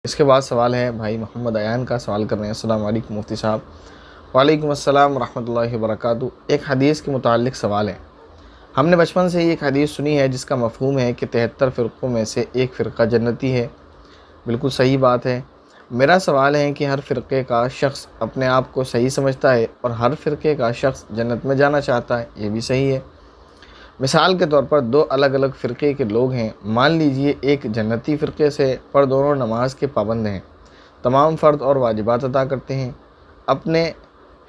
इसके बाद सवाल है भाई मोहम्मद अयान का। सवाल कर रहे हैं, अस्सलाम वालेकुम मुफ्ती साहब। वालेकुम अस्सलाम रहमतुल्लाहि व बरकातुहू। एक हदीस के मुताल्लिक़ सवाल है। हमने बचपन से ही एक हदीस सुनी है जिसका मफ़हूम है कि 73 फ़िरक़ों में से एक फ़िरक़ा जन्नती है। बिल्कुल सही बात है। मेरा सवाल है कि हर फ़िरक़े का शख्स अपने आप को सही समझता है और हर फ़िरक़े का शख्स जन्नत में जाना चाहता है, ये भी सही है। मिसाल के तौर पर दो अलग अलग फ़िरक़े के लोग हैं। मान लीजिए एक जन्नती फ़िरक़े से पर दोनों नमाज के पाबंद हैं, तमाम फ़र्द और वाजिबात अदा करते हैं, अपने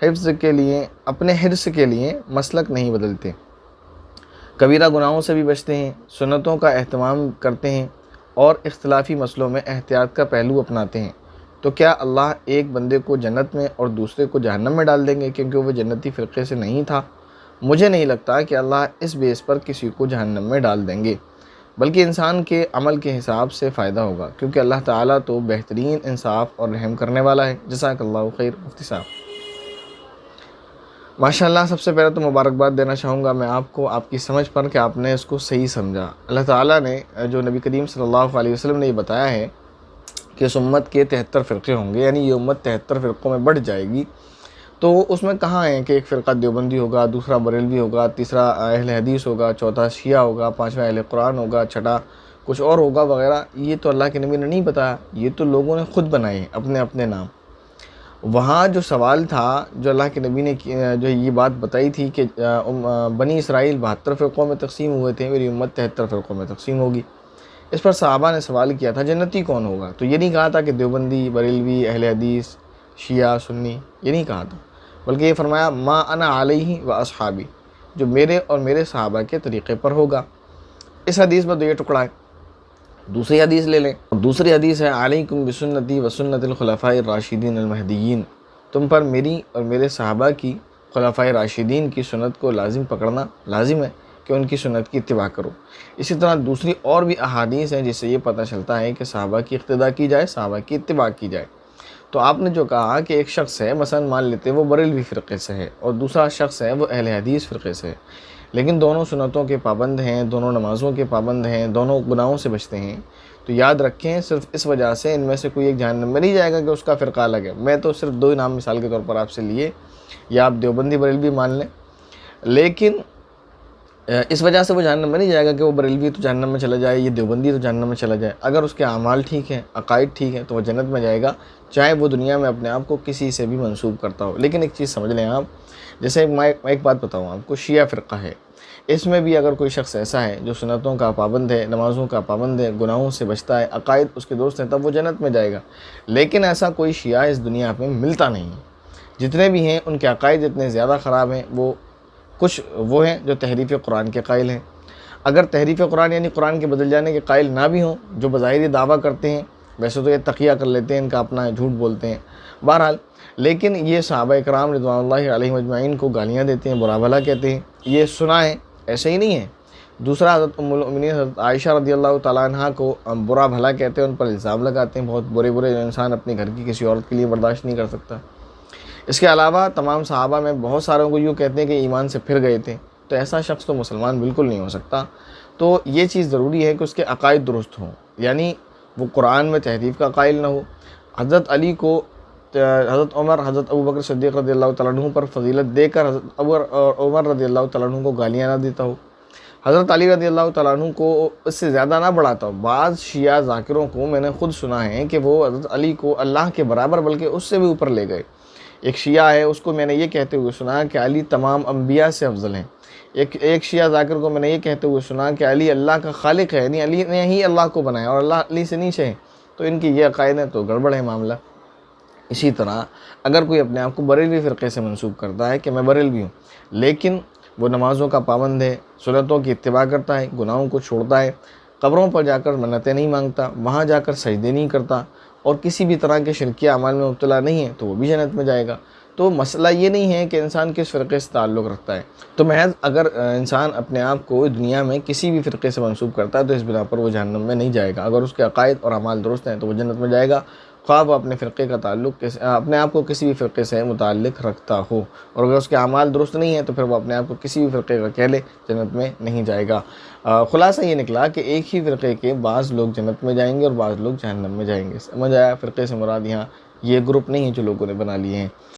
हिफ्ज़ के लिए मसलक नहीं बदलते, कबीरा गुनाहों से भी बचते हैं, सुन्नतों का एहतमाम करते हैं और इख्तिलाफ़ी मसलों में एहतियात का पहलू अपनाते हैं, तो क्या अल्लाह एक बंदे को जन्नत में और दूसरे को जहन्नम में डाल देंगे क्योंकि वह जन्नती फ़िरक़े से नहीं था? मुझे नहीं लगता कि अल्लाह इस बेस पर किसी को जहन्नम में डाल देंगे, बल्कि इंसान के अमल के हिसाब से फ़ायदा होगा, क्योंकि अल्लाह ताला तो बेहतरीन इंसाफ और रहम करने वाला है। जज़ाकल्लाहु खैर मुफ्ती साहब। माशाअल्लाह, सबसे पहले तो मुबारकबाद देना चाहूँगा मैं आपको, आपकी समझ पर कि आपने इसको सही समझा। अल्लाह ताला ने जो नबी करीम सल्लल्लाहु अलैहि वसल्लम ने ये बताया है कि इस उम्मत के 73 फ़िरक़े होंगे, यानी ये उम्मत 73 फ़िरक़ों में बढ़ जाएगी। तो उसमें कहाँ है कि एक फ़िरक़ा देवबंदी होगा, दूसरा बरेलवी होगा, तीसरा अहले हदीस होगा, चौथा शिया होगा, पाँचवा अहले कुरान होगा, छठा कुछ और होगा वगैरह। ये तो अल्लाह के नबी ने नहीं बताया, ये तो लोगों ने ख़ुद बनाए हैं अपने अपने नाम। वहाँ जो सवाल था, जो अल्लाह के नबी ने जो ये बात बताई थी कि बनी इसराइल 72 फ़िरक़ों में तकसीम हुए थे, मेरी उम्मत 73 फ़िरक़ों में तकसीम होगी। इस पर सहाबा ने सवाल किया था जन्नती कौन होगा, तो ये नहीं कहा था कि देवबंदी, बरेलवी, अहले हदीस, शिया, सुन्नी, ये नहीं कहा था, बल्कि ये फरमाया मा अना अलैहि व अस्हाबी, जो मेरे और मेरे सहाबा के तरीक़े पर होगा। इस हदीस में तो ये टुकड़ा है। दूसरी हदीस ले लें, दूसरी हदीस है अलैकुम बिसुन्नती व सुन्नतिल खुलफ़ाए राशिदीन अल महदीयीन, तुम पर मेरी और मेरे सहाबा की खुलफ़ाए राशिदीन की सुन्नत को लाजिम पकड़ना लाजिम है कि उनकी सुन्नत की इत्तिबा करो। इसी तरह दूसरी और भी अहादीस हैं जिससे ये पता चलता है कि सहाबा की इक़्तिदा की जाए, सहाबा की इत्तिबा की जाए। तो आपने जो कहा कि एक शख्स है, मसलन मान लेते हैं वो बरेलवी फ़िरक़े से है और दूसरा शख्स है वो अहले हदीस फ़िरक़े से है, लेकिन दोनों सुन्नतों के पाबंद हैं, दोनों नमाज़ों के पाबंद हैं, दोनों गुनाहों से बचते हैं, तो याद रखें सिर्फ इस वजह से इनमें से कोई एक जहन्नम में नहीं जाएगा कि उसका फ़िरक़ा अलग है। मैं तो सिर्फ दो ही नाम मिसाल के तौर पर आपसे लिए, या आप देवबंदी बरेलवी मान लें, लेकिन इस वजह से वो जहन्नम में नहीं जाएगा कि वो बरेलवी तो जहन्नम में चला जाए, ये देवबंदी तो जहन्नम में चला जाए। अगर उसके अमाल ठीक हैं, अकायद ठीक है, तो वह जन्नत में जाएगा, चाहे वो दुनिया में अपने आप को किसी से भी मंसूब करता हो। लेकिन एक चीज़ समझ लें आप, जैसे मैं एक बात बताऊँ आपको, शिया फ़िरक़ा है, इसमें भी अगर कोई शख्स ऐसा है जो सुन्नतों का पाबंद है, नमाज़ों का पाबंद है, गुनाहों से बचता है, अकायद उसके दोस्त हैं, तब वो जन्नत में जाएगा। लेकिन ऐसा कोई शिया इस दुनिया में मिलता नहीं है। जितने भी हैं उनके अकायद इतने ज़्यादा ख़राब हैं। वो कुछ वो हैं जो तहरीफ़ कुरान के कायल हैं। अगर तहरीफ़ कुरान यानी कुरान के बदल जाने के कायल ना भी हों, जो बज़ाहिर दावा करते हैं, वैसे तो ये तकिया कर लेते हैं, इनका अपना झूठ बोलते हैं बहरहाल, लेकिन ये सहाबा इकराम रिज़वानुल्लाहि अलैहिम अजमईन को गालियाँ देते हैं, बुरा भला कहते हैं, ये सुना है, ऐसे ही नहीं है। दूसरा, हज़रत उम्मुल मोमिनीन हज़रत आयशा रज़ियल्लाहु तआला अन्हा को बुरा भला कहते हैं, उन पर इल्ज़ाम लगाते हैं, बहुत बुरे बुरे, जो इंसान अपने घर की किसी औरत के लिए बर्दाश्त नहीं कर सकता। इसके अलावा तमाम सहाबा में बहुत सारों को यूँ कहते हैं कि ईमान से फिर गए थे, तो ऐसा शख्स तो मुसलमान बिल्कुल नहीं हो सकता। तो ये चीज़ ज़रूरी है कि उसके अकायद दुरुस्त हों, यानी वो कुरान में तहरीफ़ का कायल ना हो। हज़रत अली को हज़रत उमर, हज़रत अबू बकर सिद्दीक़ रज़ियल्लाहु तआला अन्हु पर फ़ज़ीलत देकर हज़रत उमर रज़ियल्लाहु तआला अन्हु को गालियाँ ना देता हो, हज़रत अली रज़ियल्लाहु तआला अन्हु को इससे ज़्यादा ना बढ़ाता हो। बाज़ शिया ज़ाकिरों को मैंने ख़ुद सुना है कि वो हज़रत अली को अल्लाह के बराबर बल्कि उससे भी ऊपर ले गए। एक शिया है, उसको मैंने ये कहते हुए सुना कि अली तमाम अम्बिया से अफजल हैं। एक शिया ज़ाकिर को मैंने ये कहते हुए सुना कि अली अल्लाह का खालिक है, यानी अली ने ही अल्लाह को बनाया और अल्लाह अली से नीचे है। तो इनकी ये अकायद है, तो गड़बड़ है मामला। इसी तरह अगर कोई अपने आप को बरेलवी फ़िरक़े से मंसूब करता है कि मैं बरेलवी हूँ, लेकिन वो नमाज़ों का पाबंद है, सुन्नतों की इत्तिबा करता है, गुनाहों को छोड़ता है, कब्रों पर जाकर मन्नतें नहीं मांगता, वहाँ जाकर सजदे नहीं करता और किसी भी तरह के शिरकिया अमाल में मुब्तला नहीं है, तो वो भी जन्नत में जाएगा। तो मसला ये नहीं है कि इंसान किस फ़िरक़े से ताल्लुक़ रखता है। तो महज़ अगर इंसान अपने आप को दुनिया में किसी भी फ़िरक़े से मंसूब करता है, तो इस बिना पर वो जहन्नम में नहीं जाएगा। अगर उसके अकायद और अमाल दुरुस्त हैं तो वो जन्नत में जाएगा। ख्वाब वो अपने फ़िरक़े का ताल्लुक़ अपने आप को किसी भी फ़िरक़े से मुताल्लिक़ रखता हो, और अगर उसके अमाल दुरुस्त नहीं है तो फिर वो अपने आप को किसी भी फ़िरक़े का कह ले, जन्नत में नहीं जाएगा। ख़ुलासा ये निकला कि एक ही फ़िरक़े के बाज़ लोग जन्नत में जाएंगे और बाज़ लोग जहन्नम में जाएंगे। समझ आया? फ़िरक़े से मुराद यहाँ ये ग्रुप नहीं है जो लोगों ने बना लिए हैं।